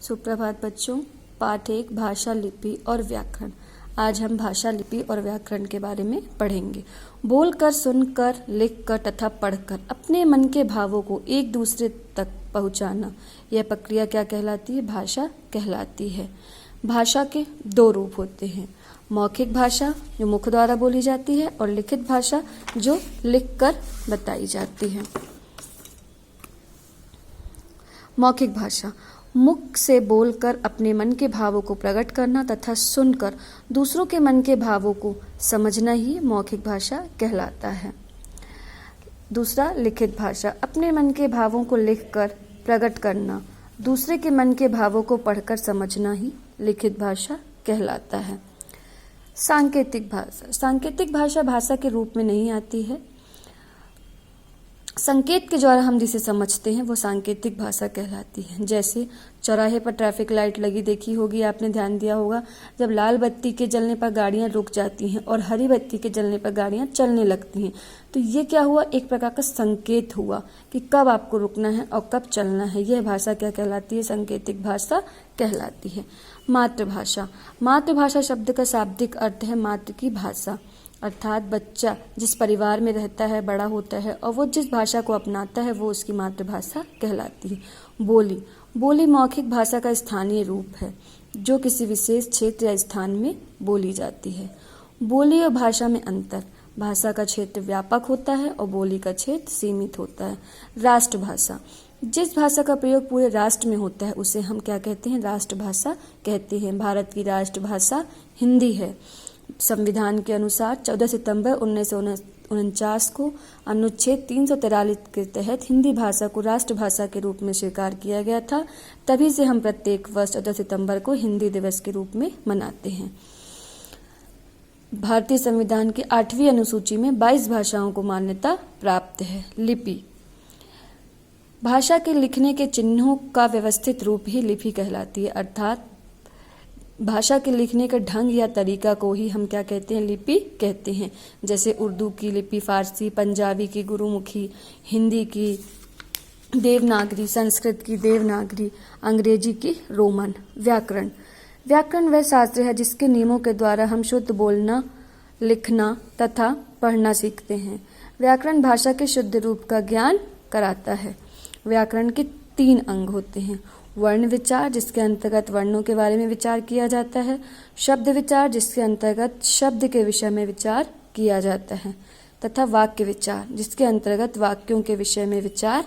सुप्रभात बच्चों। पाठ 1 भाषा, लिपि और व्याकरण। आज हम भाषा, लिपि और व्याकरण के बारे में पढ़ेंगे। बोलकर, सुनकर, लिखकर तथा पढ़कर अपने मन के भावों को एक दूसरे तक पहुंचाना, यह प्रक्रिया क्या कहलाती है? भाषा कहलाती है। भाषा के दो रूप होते हैं, मौखिक भाषा जो मुख द्वारा बोली जाती है और लिखित भाषा जो लिखकर बताई जाती है। मौखिक भाषा मुख से बोलकर अपने मन के भावों को प्रकट करना तथा सुनकर दूसरों के मन के भावों को समझना ही मौखिक भाषा कहलाता है। दूसरा, लिखित भाषा अपने मन के भावों को लिखकर प्रकट करना, दूसरे के मन के भावों को पढ़कर समझना ही लिखित भाषा कहलाता है। सांकेतिक भाषा। सांकेतिक भाषा भाषा के रूप में नहीं आती है। संकेत के द्वारा हम जिसे समझते हैं वो सांकेतिक भाषा कहलाती है। जैसे चौराहे पर ट्रैफिक लाइट लगी, देखी होगी आपने, ध्यान दिया होगा, जब लाल बत्ती के जलने पर गाड़ियां रुक जाती हैं और हरी बत्ती के जलने पर गाड़ियां चलने लगती हैं, तो ये क्या हुआ? एक प्रकार का संकेत हुआ कि कब आपको रुकना है और कब चलना है। यह भाषा क्या कहलाती है? संकेतिक भाषा कहलाती है। मातृभाषा। मातृभाषा शब्द का शाब्दिक अर्थ है मातृ की भाषा, अर्थात बच्चा जिस परिवार में रहता है, बड़ा होता है और वो जिस भाषा को अपनाता है वो उसकी मातृभाषा कहलाती है। बोली। बोली मौखिक भाषा का स्थानीय रूप है जो किसी विशेष क्षेत्र या स्थान में बोली जाती है। बोली और भाषा में अंतर। भाषा का क्षेत्र व्यापक होता है और बोली का क्षेत्र सीमित होता है। राष्ट्रभाषा। जिस भाषा का प्रयोग पूरे राष्ट्र में होता है उसे हम क्या कहते हैं? राष्ट्रभाषा कहते हैं। भारत की राष्ट्रभाषा हिंदी है। संविधान के अनुसार 14 सितंबर 1949 को अनुच्छेद 343 के तहत हिंदी भाषा को राष्ट्रभाषा के रूप में स्वीकार किया गया था। तभी से हम प्रत्येक वर्ष 14 सितंबर को हिंदी दिवस के रूप में मनाते हैं। भारतीय संविधान की 8वीं अनुसूची में 22 भाषाओं को मान्यता प्राप्त है। लिपि। भाषा के लिखने के चिन्हों का व्यवस्थित रूप ही लिपि कहलाती है, अर्थात भाषा के लिखने का ढंग या तरीका को ही हम क्या कहते हैं? लिपि कहते हैं। जैसे उर्दू की लिपि, फारसी, पंजाबी की गुरुमुखी, हिंदी की देवनागरी, संस्कृत की देवनागरी, अंग्रेजी की रोमन। व्याकरण। व्याकरण वह शास्त्र है जिसके नियमों के द्वारा हम शुद्ध बोलना, लिखना तथा पढ़ना सीखते हैं। व्याकरण भाषा के शुद्ध रूप का ज्ञान कराता है। व्याकरण के 3 अंग होते हैं, वर्ण विचार जिसके अंतर्गत वर्णों के बारे में विचार किया जाता है, शब्द विचार जिसके अंतर्गत शब्द के विषय में विचार किया जाता है, तथा वाक्य विचार जिसके अंतर्गत वाक्यों के विषय में विचार